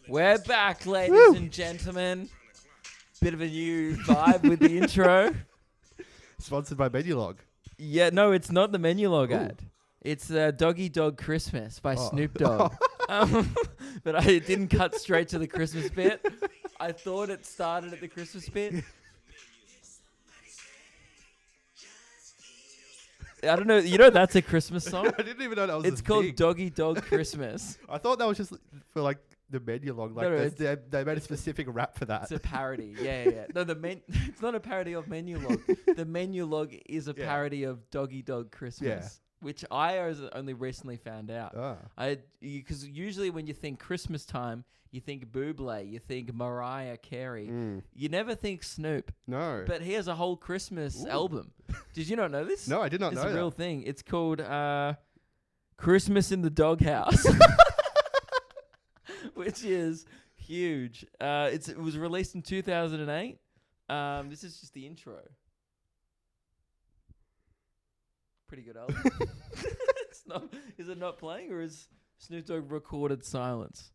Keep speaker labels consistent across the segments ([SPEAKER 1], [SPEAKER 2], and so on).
[SPEAKER 1] We're back, ladies and gentlemen. Bit of a new vibe with the intro.
[SPEAKER 2] Sponsored by Menulog.
[SPEAKER 1] Yeah, no, it's not the Menulog ad. It's Doggy Dog Christmas by Snoop Dogg. But I didn't cut straight to the Christmas bit. I thought it started at the Christmas bit. I don't know. You know that's a Christmas song?
[SPEAKER 2] I didn't even know that was
[SPEAKER 1] It's called Doggy Dog Christmas.
[SPEAKER 2] I thought that was just for like the Menulog. Like
[SPEAKER 1] No,
[SPEAKER 2] they made a specific rap for that.
[SPEAKER 1] It's a parody. Yeah. No, it's not a parody of Menulog. The Menulog is a parody of Doggy Dog Christmas, which I only recently found out. Because usually when you think Christmas time, you think Bublé, you think Mariah Carey. You never think Snoop.
[SPEAKER 2] No.
[SPEAKER 1] But he has a whole Christmas album. Did you not know this?
[SPEAKER 2] No, I did not know that.
[SPEAKER 1] It's a real thing. It's called Christmas in the Doghouse. Which is huge. It was released in 2008. This is just the intro. Pretty good album. Is it not playing, or is Snoop Dogg recorded silence?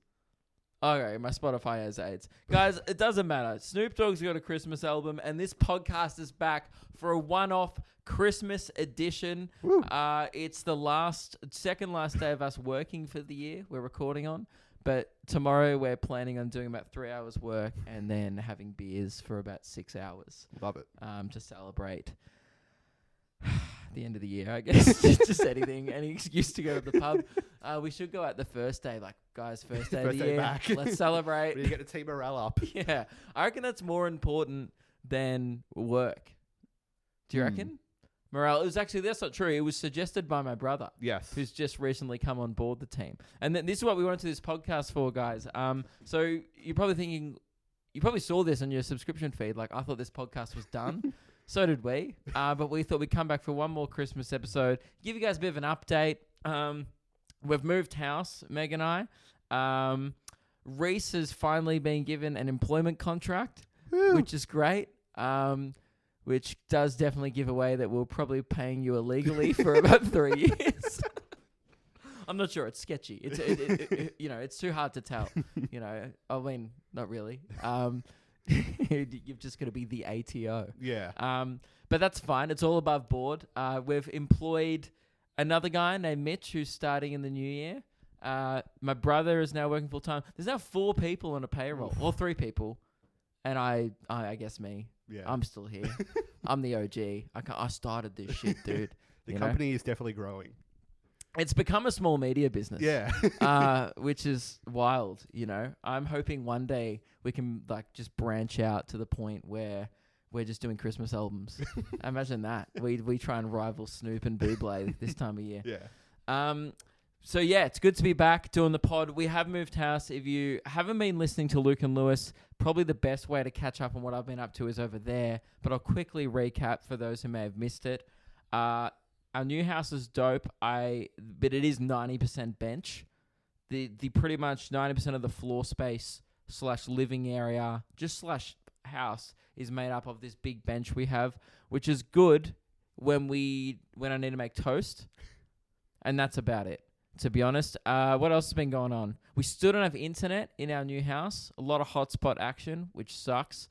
[SPEAKER 1] Okay, my Spotify has AIDS. Guys, it doesn't matter. Snoop Dogg's got a Christmas album, and this podcast is back for a one-off Christmas edition. It's the second last day of us working for the year we're recording on. But tomorrow we're planning on doing about 3 hours work and then having beers for about 6 hours.
[SPEAKER 2] Love it.
[SPEAKER 1] To celebrate the end of the year, I guess. Just anything, any excuse to go to the pub. We should go out the first day, like, guys, first day of the year.
[SPEAKER 2] Back.
[SPEAKER 1] Let's celebrate.
[SPEAKER 2] We get the team morale up.
[SPEAKER 1] Yeah. I reckon that's more important than work. Do you reckon? Morale. That's not true. It was suggested by my brother.
[SPEAKER 2] Yes.
[SPEAKER 1] Who's just recently come on board the team. And this is what we wanted to do this podcast for, guys. So you're probably thinking, you probably saw this on your subscription feed. Like, I thought this podcast was done. So did we. But we thought we'd come back for one more Christmas episode, give you guys a bit of an update. We've moved house, Meg and I. Reese has finally been given an employment contract, which is great. Which does definitely give away that we're probably paying you illegally for about 3 years. I'm not sure. It's sketchy. It's too hard to tell. I mean, not really. You've just got to be the ATO.
[SPEAKER 2] Yeah.
[SPEAKER 1] But that's fine. It's all above board. We've employed another guy named Mitch who's starting in the new year. My brother is now working full time. There's now 4 people on a payroll, or 3 people, and I guess me.
[SPEAKER 2] Yeah.
[SPEAKER 1] I'm still here. I'm the OG. I started this shit, dude.
[SPEAKER 2] The company is definitely growing.
[SPEAKER 1] It's become a small media business.
[SPEAKER 2] Yeah.
[SPEAKER 1] Which is wild, I'm hoping one day we can just branch out to the point where we're just doing Christmas albums. Imagine that. We try and rival Snoop and Bublé this time of year.
[SPEAKER 2] Yeah.
[SPEAKER 1] So yeah, it's good to be back doing the pod. We have moved house. If you haven't been listening to Luke and Lewis, probably the best way to catch up on what I've been up to is over there. But I'll quickly recap for those who may have missed it. Our new house is dope. But it is 90% bench. The pretty much 90% of the floor space / living area / house is made up of this big bench we have, which is good when I need to make toast, and that's about it. To be honest, what else has been going on? We still don't have internet in our new house. A lot of hotspot action, which sucks.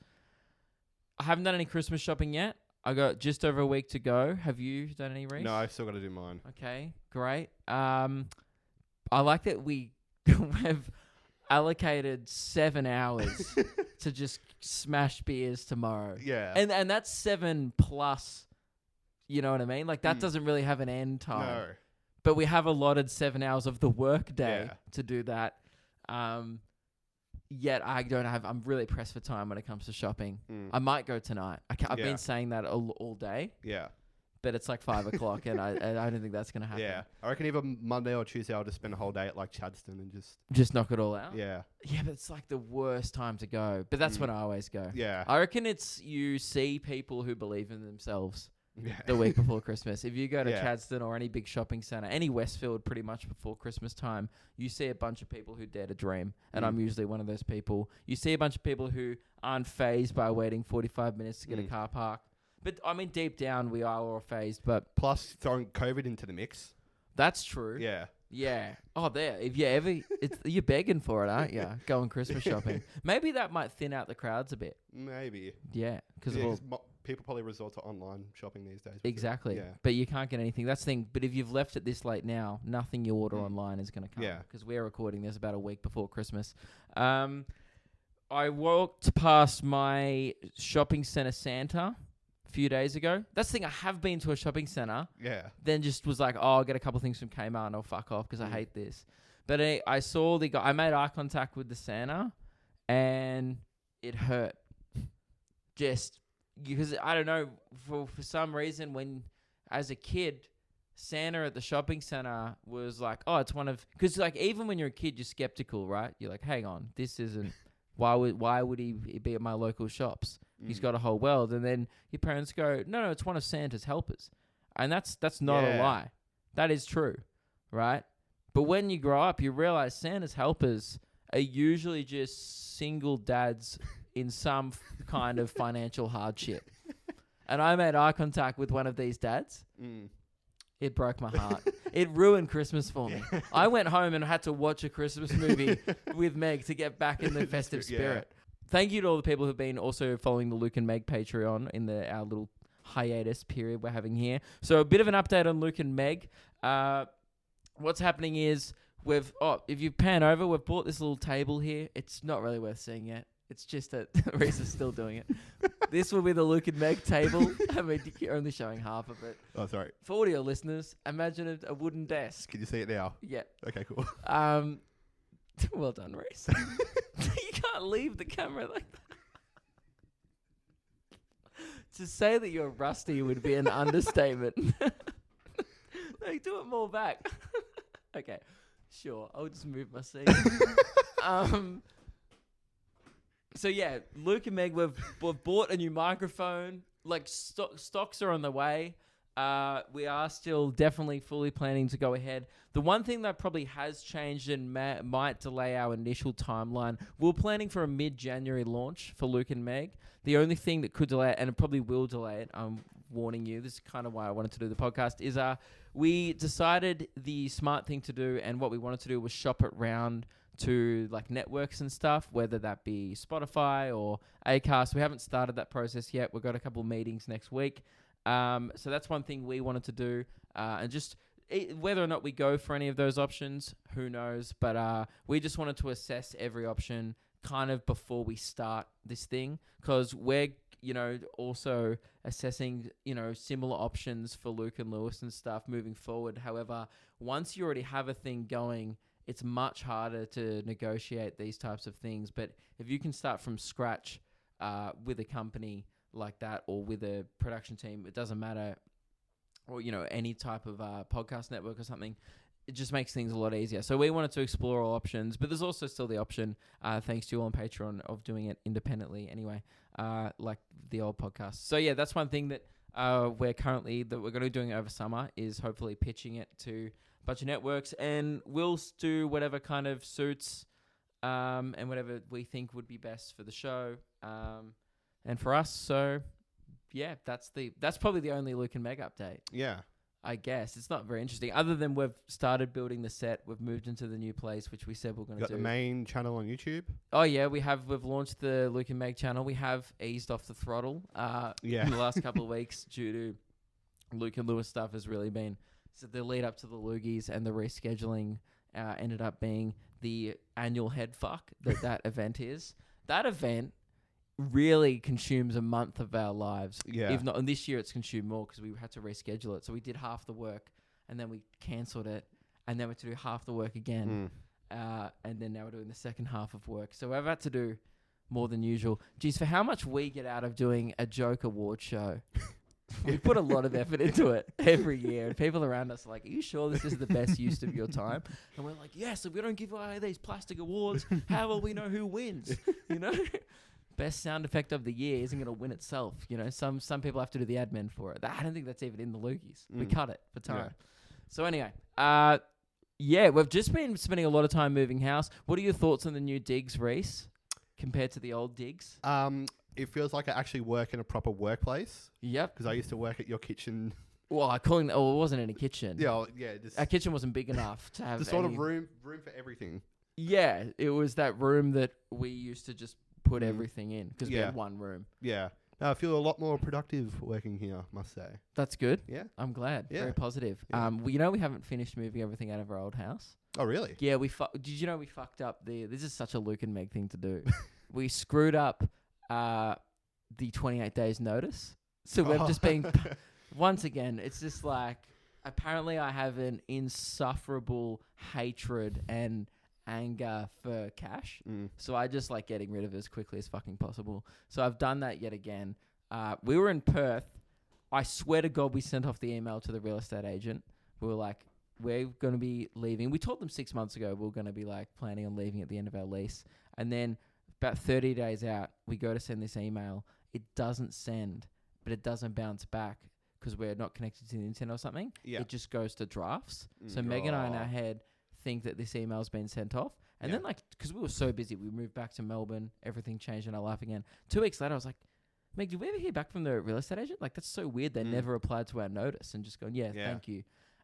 [SPEAKER 1] I haven't done any Christmas shopping yet. I got just over a week to go. Have you done any, Reese?
[SPEAKER 2] No, I've still got to do mine.
[SPEAKER 1] Okay, great. I like that we have allocated 7 hours to just smash beers tomorrow.
[SPEAKER 2] Yeah.
[SPEAKER 1] And that's 7 plus, you know what I mean? Like, that doesn't really have an end time.
[SPEAKER 2] No.
[SPEAKER 1] But we have allotted 7 hours of the work day to do that. Yet I'm really pressed for time when it comes to shopping. I might go tonight. I've been saying that all day.
[SPEAKER 2] Yeah.
[SPEAKER 1] But it's like 5 o'clock and I don't think that's going to happen.
[SPEAKER 2] Yeah. I reckon either Monday or Tuesday I'll just spend a whole day at like Chadstone and
[SPEAKER 1] just knock it all out?
[SPEAKER 2] Yeah.
[SPEAKER 1] Yeah, but it's like the worst time to go. But that's when I always go.
[SPEAKER 2] Yeah.
[SPEAKER 1] I reckon you see people who believe in themselves the week before Christmas. If you go to Chadstone or any big shopping centre, any Westfield pretty much before Christmas time, you see a bunch of people who dare to dream. And I'm usually one of those people. You see a bunch of people who aren't fazed by waiting 45 minutes to get a car park. But, I mean, deep down, we are all phased. But
[SPEAKER 2] plus throwing COVID into the mix.
[SPEAKER 1] That's true.
[SPEAKER 2] Yeah.
[SPEAKER 1] Yeah. Oh, there. If you ever, you're begging for it, aren't you? Going Christmas shopping. Maybe that might thin out the crowds a bit.
[SPEAKER 2] Maybe.
[SPEAKER 1] Yeah, because
[SPEAKER 2] Yeah, people probably resort to online shopping these days.
[SPEAKER 1] exactly.
[SPEAKER 2] Yeah.
[SPEAKER 1] But you can't get anything. That's the thing. But if you've left it this late now, nothing you order online is going to come.
[SPEAKER 2] Yeah.
[SPEAKER 1] Because we're recording this about a week before Christmas. I walked past my shopping center Santa a few days ago. That's the thing. I have been to a shopping center.
[SPEAKER 2] Yeah.
[SPEAKER 1] Then just was like, oh, I'll get a couple things from Kmart and I'll fuck off because I hate this. But I saw the guy. I made eye contact with the Santa, and it hurt. Just because I don't know, for some reason, when as a kid, Santa at the shopping center was like, oh, it's one of, because like even when you're a kid, you're skeptical, right? You're like, hang on, this isn't. Why would he be at my local shops? He's got a whole world. And then your parents go, no, it's one of Santa's helpers. And that's not a lie. That is true, right? But when you grow up, you realize Santa's helpers are usually just single dads in some kind of financial hardship. And I made eye contact with one of these dads. It broke my heart. It ruined Christmas for me. I went home and had to watch a Christmas movie with Meg to get back in the festive spirit. Thank you to all the people who've been also following the Luke and Meg Patreon in our little hiatus period we're having here. So a bit of an update on Luke and Meg. What's happening is if you pan over, we've bought this little table here. It's not really worth seeing yet. It's just that Reese is still doing it. This will be the Luke and Meg table. I mean, you're only showing half of it.
[SPEAKER 2] Oh, sorry.
[SPEAKER 1] For audio listeners, imagine a wooden desk.
[SPEAKER 2] Can you see it now?
[SPEAKER 1] Yeah.
[SPEAKER 2] Okay, cool.
[SPEAKER 1] Well done, Reese. You can't leave the camera like that. To say that you're rusty would be an understatement. Like, do it more back. Okay, sure. I'll just move my seat. So yeah, Luke and Meg, we've bought a new microphone. Like stocks are on the way. We are still definitely fully planning to go ahead. The one thing that probably has changed and might delay our initial timeline, we're planning for a mid-January launch for Luke and Meg. The only thing that could delay it, and it probably will delay it, I'm warning you, this is kind of why I wanted to do the podcast, is we decided the smart thing to do, and what we wanted to do was shop it round to like networks and stuff, whether that be Spotify or Acast. We haven't started that process yet. We've got a couple of meetings next week. So that's one thing we wanted to do. And just whether or not we go for any of those options, who knows? But we just wanted to assess every option kind of before we start this thing, because we're, also assessing, similar options for Luke and Lewis and stuff moving forward. However, once you already have a thing going, it's much harder to negotiate these types of things. But if you can start from scratch with a company like that or with a production team, it doesn't matter, or, any type of podcast network or something, it just makes things a lot easier. So we wanted to explore all options, but there's also still the option, thanks to you all on Patreon, of doing it independently anyway, like the old podcast. So yeah, that's one thing that we're going to be doing over summer, is hopefully pitching it to bunch of networks, and we'll do whatever kind of suits and whatever we think would be best for the show and for us. So yeah, that's probably the only Luke and Meg update.
[SPEAKER 2] Yeah,
[SPEAKER 1] I guess it's not very interesting, other than we've started building the set. We've moved into the new place, which we said we're going to do.
[SPEAKER 2] Got the main channel on YouTube.
[SPEAKER 1] Oh yeah, we've launched the Luke and Meg channel. We have eased off the throttle in the last couple of weeks due to Luke and Lewis stuff. Has really been. So the lead up to the Loogies and the rescheduling ended up being the annual head fuck that event is. That event really consumes a month of our lives.
[SPEAKER 2] Yeah.
[SPEAKER 1] If not, and this year it's consumed more because we had to reschedule it. So we did half the work and then we cancelled it, and then we had to do half the work again. And then now we're doing the second half of work. So we've had to do more than usual. Geez, for how much we get out of doing a joke award show. We put a lot of effort into it every year, and people around us are like, are you sure this is the best use of your time? And we're like, yes, if we don't give away these plastic awards, how will we know who wins? Best sound effect of the year isn't going to win itself. Some people have to do the admin for it. I don't think that's even in the Loogies. We cut it for time. Yeah. So anyway, we've just been spending a lot of time moving house. What are your thoughts on the new digs, Reese, compared to the old digs?
[SPEAKER 2] It feels like I actually work in a proper workplace.
[SPEAKER 1] Yep.
[SPEAKER 2] Because I used to work at your kitchen
[SPEAKER 1] Well, it wasn't in a kitchen.
[SPEAKER 2] Just
[SPEAKER 1] Our kitchen wasn't big enough to have
[SPEAKER 2] the sort
[SPEAKER 1] any-
[SPEAKER 2] of room for everything.
[SPEAKER 1] Yeah, it was that room that we used to just put everything in because we
[SPEAKER 2] Yeah.
[SPEAKER 1] had one room.
[SPEAKER 2] Yeah. No, I feel a lot more productive working here, I must say.
[SPEAKER 1] That's good.
[SPEAKER 2] Yeah.
[SPEAKER 1] I'm glad.
[SPEAKER 2] Yeah.
[SPEAKER 1] Very positive.
[SPEAKER 2] Yeah.
[SPEAKER 1] We haven't finished moving everything out of our old house.
[SPEAKER 2] Oh, really?
[SPEAKER 1] Yeah, did you know we fucked up this is such a Luke and Meg thing to do. We screwed up the 28 days notice. So we've just been, once again, it's just like, apparently I have an insufferable hatred and anger for cash. So I just like getting rid of it as quickly as fucking possible. So I've done that yet again. We were in Perth. I swear to God, we sent off the email to the real estate agent. We were like, we're going to be leaving. We told them 6 months ago we were going to be like planning on leaving at the end of our lease. And then about 30 days out, we go to send this email. It doesn't send, but it doesn't bounce back because we're not connected to the internet or something.
[SPEAKER 2] Yeah.
[SPEAKER 1] It just goes to drafts. So Meg and I in our head think that this email's been sent off. And then because we were so busy, we moved back to Melbourne. Everything changed in our life again. 2 weeks later, I was like, Meg, did we ever hear back from the real estate agent? Like, that's so weird. They never replied to our notice and just gone, thank you.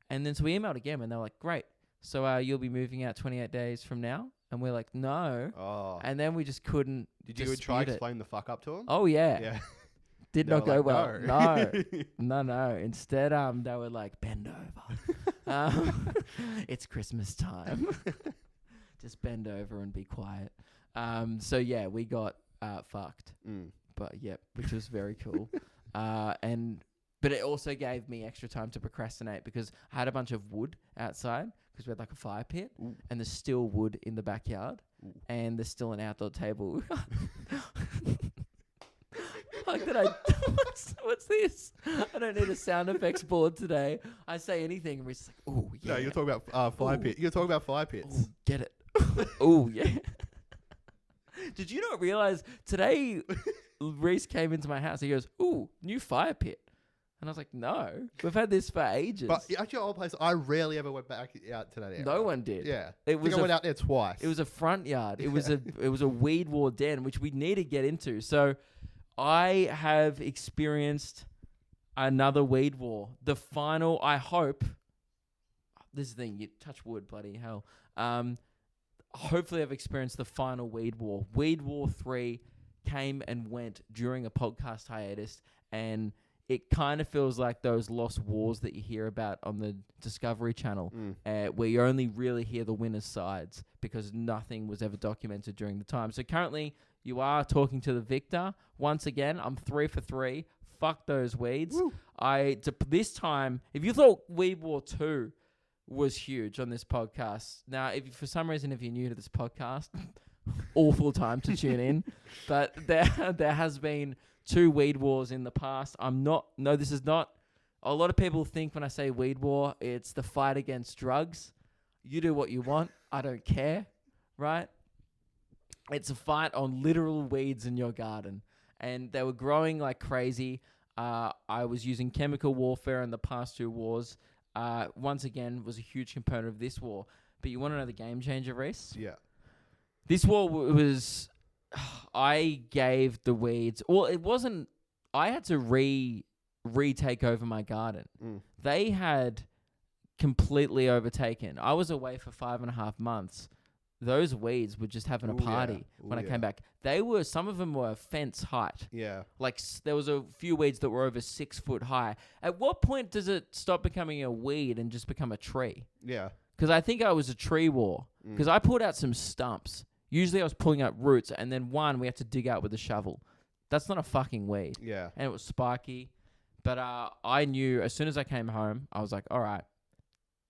[SPEAKER 1] And then so we emailed again and they were like, great. So you'll be moving out 28 days from now? And we're like, no.
[SPEAKER 2] Oh.
[SPEAKER 1] And then we just couldn't.
[SPEAKER 2] Did you try explain the fuck up to him?
[SPEAKER 1] Oh, yeah.
[SPEAKER 2] Yeah.
[SPEAKER 1] Did
[SPEAKER 2] They
[SPEAKER 1] not
[SPEAKER 2] were
[SPEAKER 1] go
[SPEAKER 2] like,
[SPEAKER 1] well. No. Instead, they were like, bend over. It's Christmas time. Just bend over and be quiet. So yeah, we got fucked. But yep, which was very cool. But it also gave me extra time to procrastinate because I had a bunch of wood outside because we had like a fire pit and there's still wood in the backyard and there's still an outdoor table. Like that what's this? I don't need a sound effects board today. I say anything and we're just like, oh yeah.
[SPEAKER 2] No, you're talking about fire pit. You're talking about fire pits.
[SPEAKER 1] Ooh, get it. Oh yeah. Did you not realize today Reese came into my house, he goes, ooh, new fire pit. And I was like, no, we've had this for ages.
[SPEAKER 2] But actually, our old place, I rarely ever went back out to that area.
[SPEAKER 1] No one did.
[SPEAKER 2] Yeah.
[SPEAKER 1] I
[SPEAKER 2] went out there twice.
[SPEAKER 1] It was a front yard. It was a weed war den, which we need to get into. So I have experienced another weed war. The final, I hope, this is the thing, you touch wood, bloody hell. Hopefully I've experienced the final weed war. Weed War 3 came and went during a podcast hiatus, and it kind of feels like those lost wars that you hear about on the Discovery Channel, where you only really hear the winners' sides because nothing was ever documented during the time. So currently, you are talking to the victor. Once again, I'm 3 for 3. Fuck those weeds.
[SPEAKER 2] Woo.
[SPEAKER 1] This time, if you thought Weed War 2 was huge on this podcast, now, if for some reason, if you're new to this podcast, awful time to tune in. But there has been 2 weed wars in the past. This is not, a lot of people think when I say weed war, it's the fight against drugs. You do what you want. I don't care, right? It's a fight on literal weeds in your garden. And they were growing like crazy. I was using chemical warfare in the past 2 wars. Once again, was a huge component of this war. But you want to know the game changer, Reese?
[SPEAKER 2] Yeah.
[SPEAKER 1] This war was... I gave the weeds... Well, it wasn't... I had to retake over my garden. They had completely overtaken. I was away for 5.5 months. Those weeds were just having a party when I came back. Some of them were fence height.
[SPEAKER 2] Yeah.
[SPEAKER 1] Like there was a few weeds that were over 6 foot high. At what point does it stop becoming a weed and just become a tree?
[SPEAKER 2] Yeah.
[SPEAKER 1] Because I think I was a tree war. Because I pulled out some stumps. Usually I was pulling out roots, and then one we had to dig out with a shovel. That's not a fucking weed.
[SPEAKER 2] Yeah.
[SPEAKER 1] And it was spiky. But I knew as soon as I came home, I was like, all right,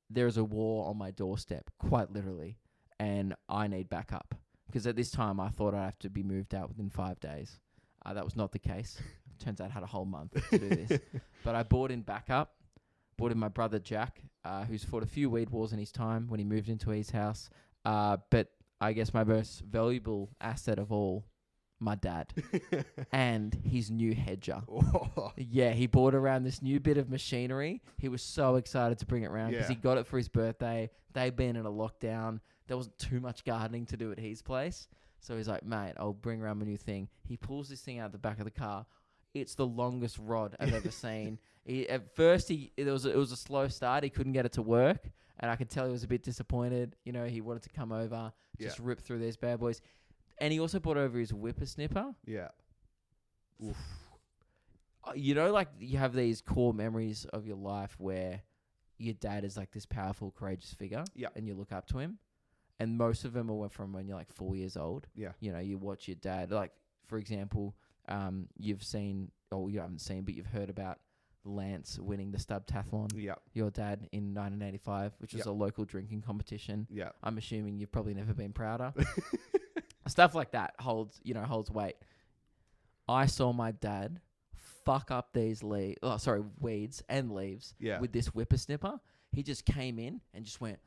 [SPEAKER 1] there's a war on my doorstep, quite literally, and I need backup. Because at this time, I thought I'd have to be moved out within 5 days. That was not the case. Turns out I had a whole month to do this. But I bought in backup. Bought in my brother Jack, who's fought a few weed wars in his time when he moved into his house. But I guess my most valuable asset of all, my dad, and his new hedger.
[SPEAKER 2] Oh.
[SPEAKER 1] Yeah, he bought around this new bit of machinery. He was so excited to bring it around because he got it for his birthday. They'd been in a lockdown. There wasn't too much gardening to do at his place. So he's like, mate, I'll bring around my new thing. He pulls this thing out the back of the car. It's the longest rod I've ever seen. At first, it was a slow start. He couldn't get it to work, and I could tell he was a bit disappointed. You know, he wanted to come over, just rip through these bad boys. And he also brought over his whippersnipper.
[SPEAKER 2] Yeah. Oof.
[SPEAKER 1] You know, like you have these core memories of your life where your dad is like this powerful, courageous figure, and you look up to him. And most of them are from when you're like 4 years old. Yeah. You know, you watch your dad. Like, for example, you've seen, or you haven't seen, but you've heard about Lance winning the Stubtathlon. Yeah. Your dad in 1985, which was a local drinking competition. Yeah. I'm assuming you've probably never been prouder. Stuff like that holds weight. I saw my dad fuck up these weeds and leaves with this whippersnipper. He just came in and just went,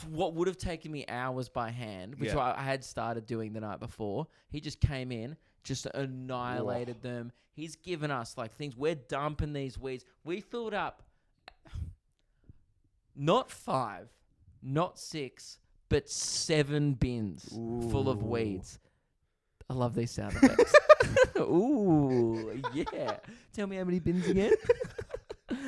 [SPEAKER 1] what would have taken me hours by hand, which I had started doing the night before. He just came in, just annihilated them. He's given us like things. We're dumping these weeds. We filled up not 5, not 6, but 7 bins full of weeds. I love these sound effects. Ooh, yeah. Tell me how many bins again?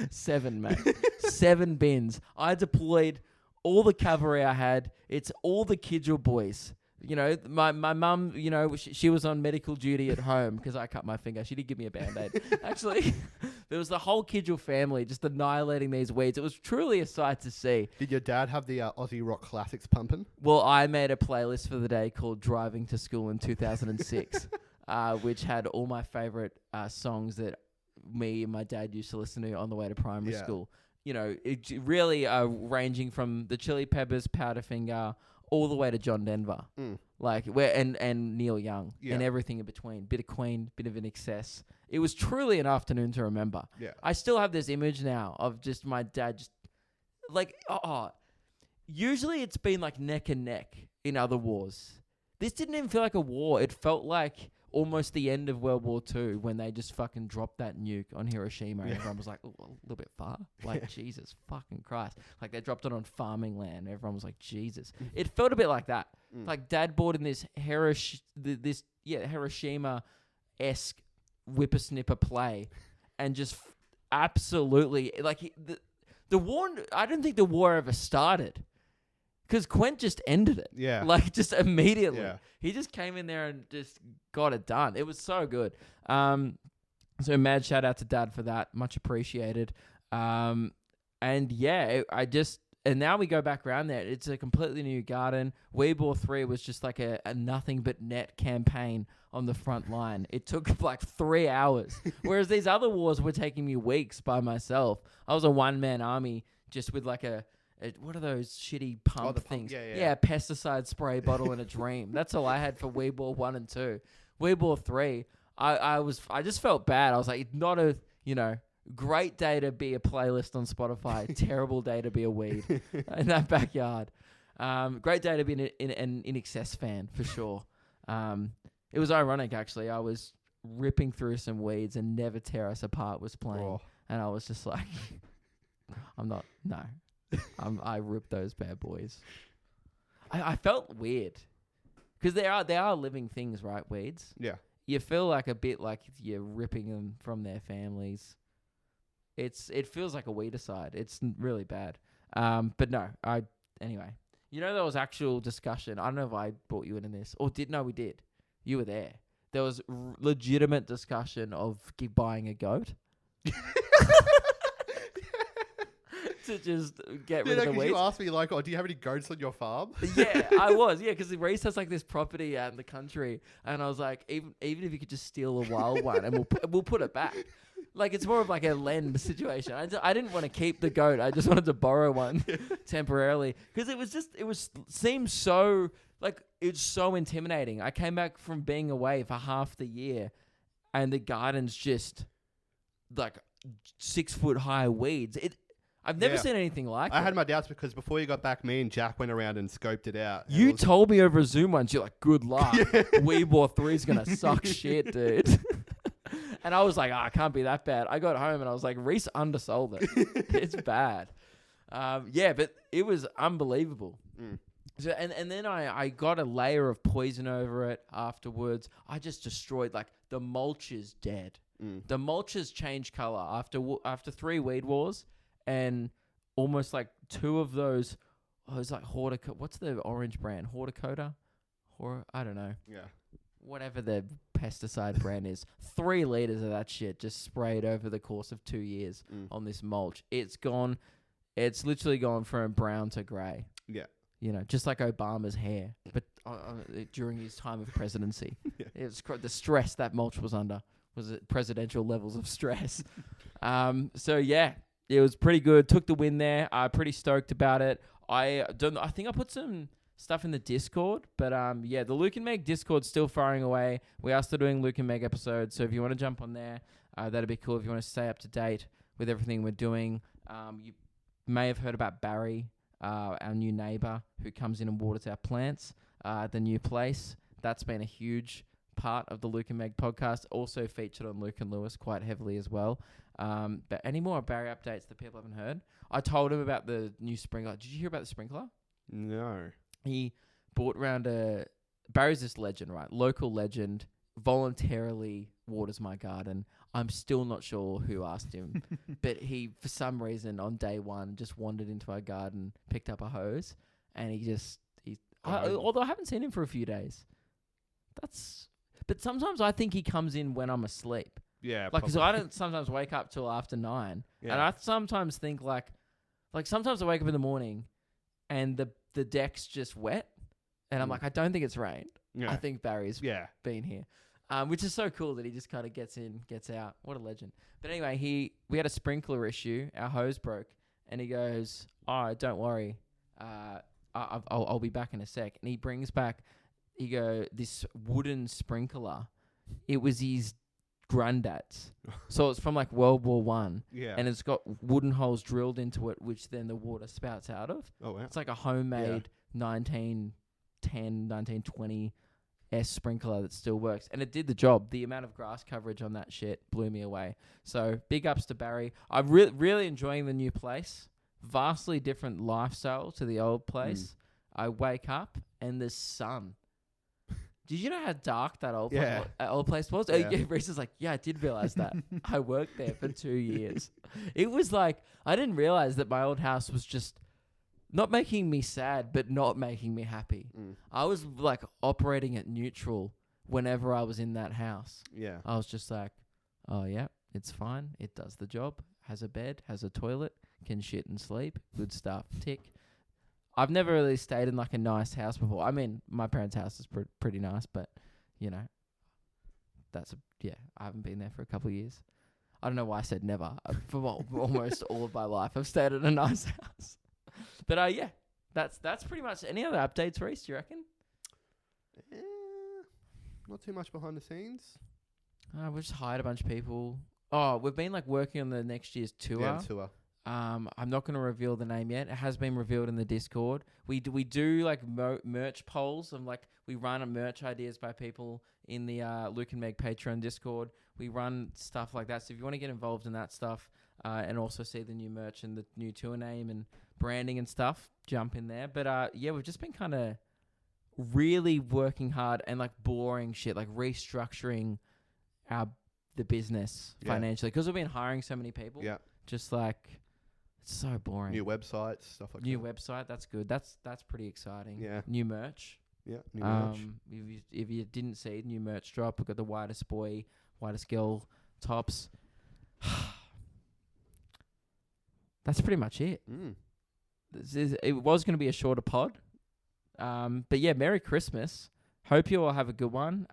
[SPEAKER 1] 7, mate. 7 bins. I deployed all the cavalry I had. It's all the Kidgell boys. You know, my mum, you know, she was on medical duty at home because I cut my finger. She did give me a Band-Aid. Actually, there was the whole Kidgell family just annihilating these weeds. It was truly a sight to see.
[SPEAKER 2] Did your dad have the Aussie rock classics pumping?
[SPEAKER 1] Well, I made a playlist for the day called Driving to School in 2006, which had all my favorite songs that me and my dad used to listen to on the way to primary school. You know, it really ranging from the Chili Peppers, Powderfinger, all the way to John Denver, like and Neil Young, and everything in between. Bit of Queen, bit of an excess. It was truly an afternoon to remember. Yeah, I still have this image now of just my dad, just like usually it's been like neck and neck in other wars. This didn't even feel like a war. It felt like almost the end of World War II when they just fucking dropped that nuke on Hiroshima and everyone was like, oh, a little bit far. Like, Jesus fucking Christ. Like, they dropped it on farming land. Everyone was like, Jesus. It felt a bit like that. Like, Dad bought in this Hiroshima-esque whippersnipper play and just absolutely, like, the war, I don't think the war ever started. Because Quent just ended it. Yeah. Like, just immediately. Yeah. He just came in there and just got it done. It was so good. So mad shout out to Dad for that. Much appreciated. And now we go back around there. It's a completely new garden. Weeble 3 was just like a nothing but net campaign on the front line. It took like 3 hours. Whereas these other wars were taking me weeks by myself. I was a one-man army just with like what are those shitty pump things? Yeah, pesticide spray bottle and a dream. That's all I had for Weeball 1 and 2. Weeball 3, I just felt bad. I was like, not a, great day to be a playlist on Spotify. Terrible day to be a weed in that backyard. Great day to be an In Excess fan, for sure. It was ironic, actually. I was ripping through some weeds and Never Tear Us Apart was playing. And I was just like, I ripped those bad boys. I felt weird because they are living things, right? Weeds. Yeah. You feel like a bit like you're ripping them from their families. It feels like a weedicide. It's really bad. But no. Anyway. There was actual discussion. I don't know if I brought you into this or did. No, we did. You were there. There was legitimate discussion of buying a goat. To just get rid of the weeds.
[SPEAKER 2] You asked me like, do you have any goats on your farm?
[SPEAKER 1] Yeah, I was. Yeah, because Reese has like this property out in the country, and I was like, even if you could just steal a wild one, and we'll put it back. Like it's more of like a lend situation. I didn't want to keep the goat. I just wanted to borrow one temporarily because it seemed so like it's so intimidating. I came back from being away for half the year, and the garden's just like 6 foot high weeds. I've never seen anything like it.
[SPEAKER 2] I had my doubts because before you got back, me and Jack went around and scoped it out.
[SPEAKER 1] You told me over Zoom once, you're like, good luck. Weeball 3 is going to suck shit, dude. And I was like, it can't be that bad. I got home and I was like, Reese undersold it. It's bad. But it was unbelievable. So, and then I got a layer of poison over it afterwards. I just destroyed, like, the mulch is dead.
[SPEAKER 2] Mm.
[SPEAKER 1] The mulch has changed color after 3 weed wars, and almost like 2 of those. Oh, it's like Horticoda. What's the orange brand? Horticoda? I don't know.
[SPEAKER 2] Yeah.
[SPEAKER 1] Whatever the pesticide brand is. 3 liters of that shit just sprayed over the course of 2 years on this mulch. It's literally gone from brown to grey.
[SPEAKER 2] Yeah.
[SPEAKER 1] You know, just like Obama's hair, but during his time of presidency.
[SPEAKER 2] Yeah.
[SPEAKER 1] It's the stress that mulch was under was at presidential levels of stress. So yeah, it was pretty good. Took the win there. Pretty stoked about it. I think I put some stuff in the Discord, but yeah, the Luke and Meg Discord's still firing away. We are still doing Luke and Meg episodes, so if you want to jump on there, that'd be cool. If you want to stay up to date with everything we're doing, you may have heard about Barry, our new neighbor who comes in and waters our plants at the new place. That's been a huge part of the Luke and Meg podcast. Also featured on Luke and Lewis quite heavily as well. But any more Barry updates that people haven't heard? I told him about the new sprinkler. Did you hear about the sprinkler?
[SPEAKER 2] No.
[SPEAKER 1] He bought around Barry's this legend, right? Local legend, voluntarily waters my garden. I'm still not sure who asked him, but he, for some reason, on day one, just wandered into our garden, picked up a hose, and although I haven't seen him for a few days. But sometimes I think he comes in when I'm asleep.
[SPEAKER 2] Yeah.
[SPEAKER 1] Like, because I don't sometimes wake up till after 9.
[SPEAKER 2] Yeah.
[SPEAKER 1] And I sometimes think like sometimes I wake up in the morning and the deck's just wet. And I'm like, I don't think it's rained.
[SPEAKER 2] Yeah.
[SPEAKER 1] I think Barry's
[SPEAKER 2] Yeah.
[SPEAKER 1] been here. Which is so cool that he just kind of gets in, gets out. What a legend. But anyway, we had a sprinkler issue. Our hose broke. And he goes, oh, don't worry. I'll be back in a sec. And he brings back, this wooden sprinkler. It was his granddad's. So it's from like World War One.
[SPEAKER 2] Yeah.
[SPEAKER 1] And it's got wooden holes drilled into it, which then the water spouts out of.
[SPEAKER 2] Oh, wow.
[SPEAKER 1] It's like a homemade 1910, 1920 sprinkler that still works. And it did the job. The amount of grass coverage on that shit blew me away. So big ups to Barry. I'm really enjoying the new place. Vastly different lifestyle to the old place. I wake up and there's sun. Did you know how dark that old place was?
[SPEAKER 2] Yeah.
[SPEAKER 1] Reese is like, yeah, I did realize that. I worked there for 2 years. It was like, I didn't realize that my old house was just not making me sad, but not making me happy. I was like operating at neutral whenever I was in that house.
[SPEAKER 2] Yeah.
[SPEAKER 1] I was just like, oh yeah, it's fine. It does the job. Has a bed, has a toilet, can shit and sleep. Good stuff. Tick. I've never really stayed in like a nice house before. I mean, my parents' house is pretty nice, but you know, I haven't been there for a couple of years. I don't know why I said never. For almost all of my life, I've stayed at a nice house. But yeah, that's pretty much. Any other updates, Reese? Do you reckon?
[SPEAKER 2] Not too much behind the scenes.
[SPEAKER 1] We've just hired a bunch of people. Oh, we've been like working on the next year's tour.
[SPEAKER 2] Yeah, the tour.
[SPEAKER 1] I'm not going to reveal the name yet. It has been revealed in the Discord. We do like merch polls, and like we run merch ideas by people in the Luke and Meg Patreon Discord. We run stuff like that. So if you want to get involved in that stuff and also see the new merch and the new tour name and branding and stuff, jump in there. But yeah, we've just been kind of really working hard and like boring shit, like restructuring the business financially, because we've been hiring so many people.
[SPEAKER 2] Yeah. Just
[SPEAKER 1] like, it's so boring.
[SPEAKER 2] New websites, stuff like that.
[SPEAKER 1] New website, that's good. That's pretty exciting.
[SPEAKER 2] Yeah.
[SPEAKER 1] New merch.
[SPEAKER 2] Yeah, new merch.
[SPEAKER 1] If you didn't see, new merch drop. We've got the whitest boy, whitest girl tops. That's pretty much it. It was going to be a shorter pod. But yeah, Merry Christmas. Hope you all have a good one.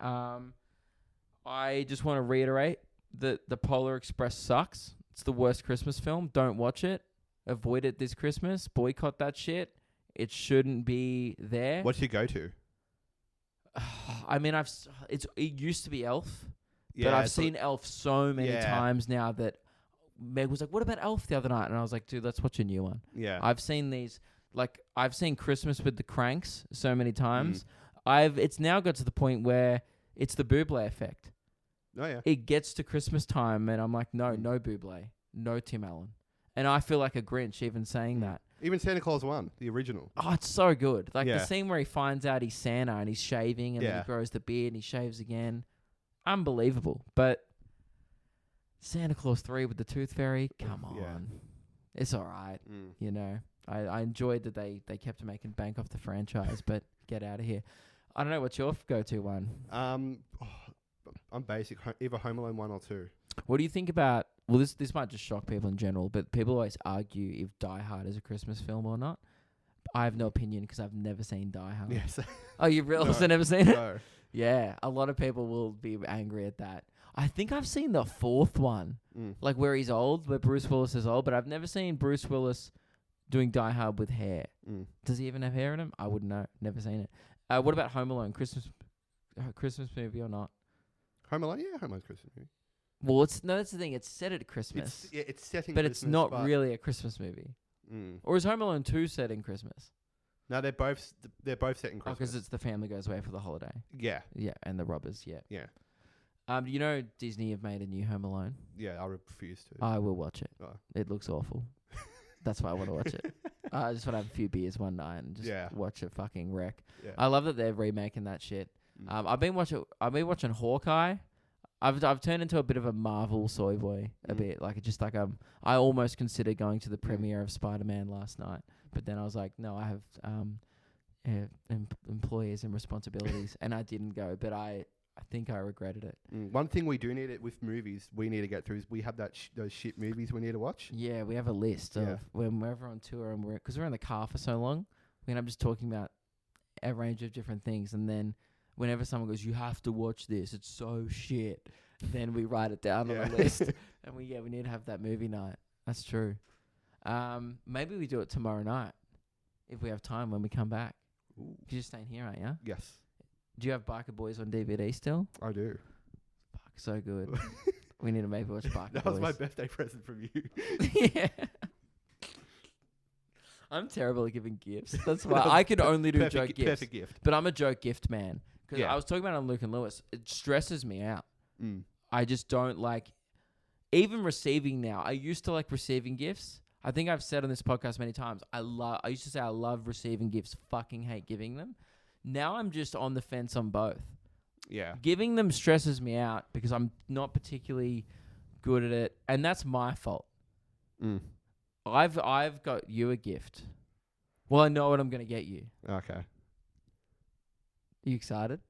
[SPEAKER 1] I just want to reiterate that The Polar Express sucks. It's the worst Christmas film. Don't watch it. Avoid it this Christmas. Boycott that shit. It shouldn't be there.
[SPEAKER 2] What's your go-to?
[SPEAKER 1] I mean, it used to be Elf,
[SPEAKER 2] Yeah,
[SPEAKER 1] but I've seen Elf so many
[SPEAKER 2] Yeah.
[SPEAKER 1] times now that Meg was like, "What about Elf the other night?" And I was like, "Dude, let's watch a new one."
[SPEAKER 2] Yeah.
[SPEAKER 1] I've seen these, like I've seen Christmas with the Cranks so many times. It's now got to the point where it's the Bublé effect.
[SPEAKER 2] Oh yeah.
[SPEAKER 1] It gets to Christmas time and I'm like, no Bublé, no Tim Allen. And I feel like a Grinch even saying that.
[SPEAKER 2] Even Santa Claus 1, the original.
[SPEAKER 1] Oh, it's so good. Like
[SPEAKER 2] Yeah.
[SPEAKER 1] the scene where he finds out he's Santa and he's shaving and then
[SPEAKER 2] Yeah.
[SPEAKER 1] he grows the beard and he shaves again. unbelievable. But Santa Claus 3 with the Tooth Fairy, come on.
[SPEAKER 2] Yeah.
[SPEAKER 1] It's all right. You know, I enjoyed that they kept making bank off the franchise, but get out of here. I don't know, what's your go-to one?
[SPEAKER 2] I'm basic. Either Home Alone 1 or 2.
[SPEAKER 1] What do you think about, well, this might just shock people in general, but people always argue if Die Hard is a Christmas film or not. I have no opinion because I've never seen Die Hard.
[SPEAKER 2] Yes.
[SPEAKER 1] Oh, you've also
[SPEAKER 2] No.
[SPEAKER 1] never seen it?
[SPEAKER 2] No.
[SPEAKER 1] Yeah, a lot of people will be angry at that. I think I've seen the fourth one, like where he's old, where Bruce Willis is old, but I've never seen Bruce Willis doing Die Hard with hair. Does he even have hair in him? I wouldn't know. Never seen it. What about Home Alone? Christmas movie or not?
[SPEAKER 2] Home Alone? Yeah, Home Alone's Christmas movie.
[SPEAKER 1] Well, that's the thing. It's set at Christmas.
[SPEAKER 2] It's setting
[SPEAKER 1] but
[SPEAKER 2] Christmas,
[SPEAKER 1] it's not really a Christmas movie. Or is Home Alone 2 set in Christmas?
[SPEAKER 2] No, they're both set in
[SPEAKER 1] Oh,
[SPEAKER 2] Christmas.
[SPEAKER 1] because it's the family goes away for the holiday.
[SPEAKER 2] Yeah.
[SPEAKER 1] Yeah, and the robbers, yeah.
[SPEAKER 2] Yeah.
[SPEAKER 1] You know Disney have made a new Home Alone?
[SPEAKER 2] Yeah, I refuse to.
[SPEAKER 1] I will watch it.
[SPEAKER 2] Oh.
[SPEAKER 1] It looks awful. That's why I want to watch it. I just want to have a few beers one night and just watch a fucking wreck.
[SPEAKER 2] Yeah.
[SPEAKER 1] I love that they're remaking that shit. I've been watching Hawkeye. I've turned into a bit of a Marvel soy boy a bit. Like just like I almost considered going to the premiere of Spider-Man last night, but then I was like, no, I have employees and responsibilities, and I didn't go. But I think I regretted it.
[SPEAKER 2] One thing we do need it with movies we need to get through is we have those shit movies we need to watch.
[SPEAKER 1] Yeah, we have a list of whenever on tour and because we're in the car for so long, I'm just talking about a range of different things, and then whenever someone goes, you have to watch this, it's so shit, then we write it down on a list, and we need to have that movie night. That's true. Maybe we do it tomorrow night if we have time when we come back. You're just staying here, aren't you?
[SPEAKER 2] Yes.
[SPEAKER 1] Do you have Biker Boys on DVD still?
[SPEAKER 2] I do.
[SPEAKER 1] Fuck, so good. We need to maybe watch Biker Boys.
[SPEAKER 2] That was my birthday present from you.
[SPEAKER 1] Yeah. I'm terrible at giving gifts. That's why I can only do joke gifts.
[SPEAKER 2] Perfect gift.
[SPEAKER 1] But I'm a joke gift man. Because I was talking about it on Luke and Lewis. It stresses me out. I just don't like even receiving now. I used to like receiving gifts. I think I've said on this podcast many times, I used to say I love receiving gifts, fucking hate giving them. Now I'm just on the fence on both.
[SPEAKER 2] Yeah.
[SPEAKER 1] Giving them stresses me out because I'm not particularly good at it, and that's my fault. I've got you a gift. Well, I know what I'm going to get you.
[SPEAKER 2] Okay.
[SPEAKER 1] Are you excited?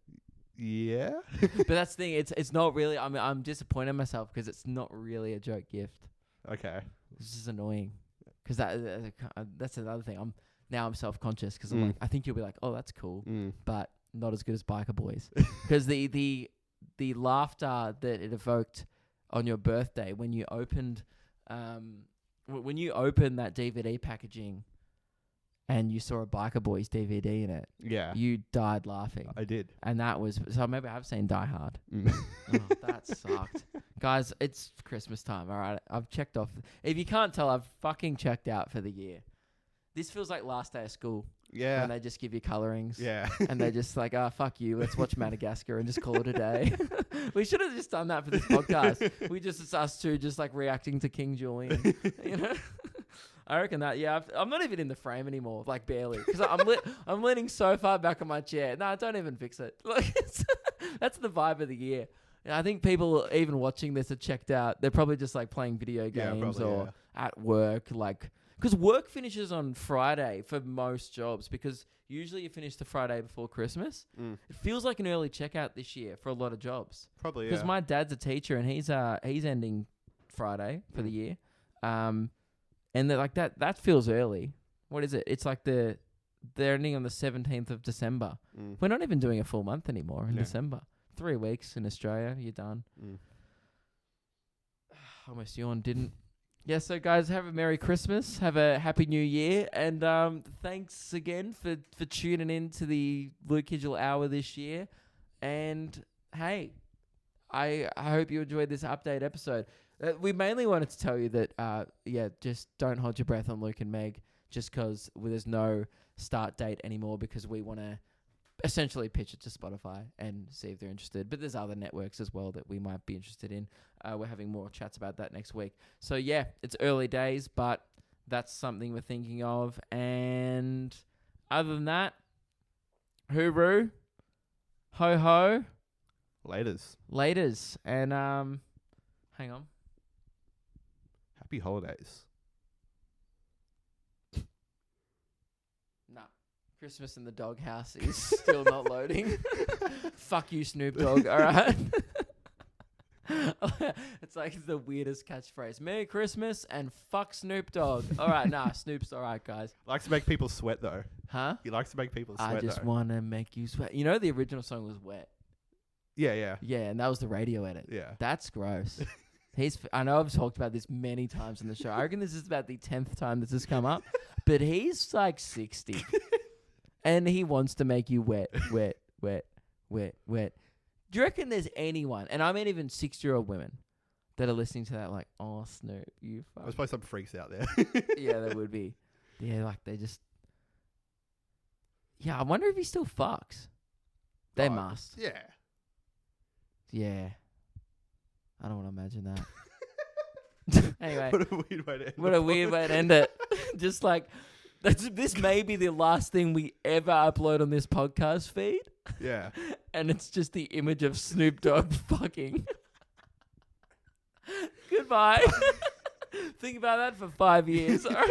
[SPEAKER 2] Yeah.
[SPEAKER 1] But that's the thing. It's not really. I'm disappointed in myself because it's not really a joke gift.
[SPEAKER 2] Okay.
[SPEAKER 1] It's just annoying because that's another thing. I'm self-conscious because I'm like, I think you'll be like, oh, that's cool, but not as good as Biker Boys because the laughter that it evoked on your birthday when you opened that DVD packaging and you saw a Biker Boys DVD in it.
[SPEAKER 2] Yeah.
[SPEAKER 1] You died laughing.
[SPEAKER 2] I did.
[SPEAKER 1] And that was so maybe I've seen Die Hard. Oh, that sucked. Guys, it's Christmas time, all right? I've checked off. If you can't tell, I've fucking checked out for the year. This feels like last day of school.
[SPEAKER 2] Yeah.
[SPEAKER 1] And they just give you colorings.
[SPEAKER 2] Yeah.
[SPEAKER 1] And they just like, fuck you. Let's watch Madagascar and just call it a day. We should have just done that for this podcast. It's us two just like reacting to King Julian. You know? I reckon that, I'm not even in the frame anymore, like barely. Because I'm leaning so far back on my chair. No, don't even fix it. Like, that's the vibe of the year. And I think people even watching this are checked out. They're probably just like playing video games or at work, like... Because work finishes on Friday for most jobs because usually you finish the Friday before Christmas. It feels like an early checkout this year for a lot of jobs.
[SPEAKER 2] Probably,
[SPEAKER 1] Because my dad's a teacher and he's ending Friday for the year. And they're like that feels early. What is it? It's like they're ending on the 17th of December. We're not even doing a full month anymore in December. 3 weeks in Australia, you're done. Almost yawned, didn't. Yeah, so guys, have a Merry Christmas, have a Happy New Year, and thanks again for tuning in to the Luke Kidgell Hour this year. And hey, I hope you enjoyed this update episode. We mainly wanted to tell you that, just don't hold your breath on Luke and Meg, just because there's no start date anymore because we want to essentially pitch it to Spotify and see if they're interested. But there's other networks as well that we might be interested in. We're having more chats about that next week. So yeah, it's early days, but that's something we're thinking of. And other than that, hooroo, ho ho,
[SPEAKER 2] Laters.
[SPEAKER 1] And hang on.
[SPEAKER 2] Happy holidays.
[SPEAKER 1] Nah. Christmas in the doghouse is still not loading. Fuck you, Snoop Dogg. All right. It's like the weirdest catchphrase. Merry Christmas and fuck Snoop Dogg. All right, nah, Snoop's all right, guys.
[SPEAKER 2] Likes to make people sweat though.
[SPEAKER 1] Huh?
[SPEAKER 2] He likes to make people sweat.
[SPEAKER 1] I just want to make you sweat. You know, the original song was Wet.
[SPEAKER 2] Yeah.
[SPEAKER 1] Yeah, and that was the radio edit.
[SPEAKER 2] Yeah.
[SPEAKER 1] That's gross. I know I've talked about this many times in the show. I reckon this is about the 10th time this has come up. But he's like 60. And he wants to make you wet. Do you reckon there's anyone, and I mean even 60-year-old women, that are listening to that like, oh, Snoop, you fuck.
[SPEAKER 2] There's probably some freaks out there.
[SPEAKER 1] Yeah, there would be. Yeah, like they just... Yeah, I wonder if he still fucks. They must.
[SPEAKER 2] Yeah.
[SPEAKER 1] Yeah. I don't want to imagine that. Anyway.
[SPEAKER 2] What a weird way to end
[SPEAKER 1] What a weird way to end it. Just like, this may be the last thing we ever upload on this podcast feed.
[SPEAKER 2] Yeah.
[SPEAKER 1] And it's just the image of Snoop Dogg fucking. Goodbye. Think about that for 5 years. All right.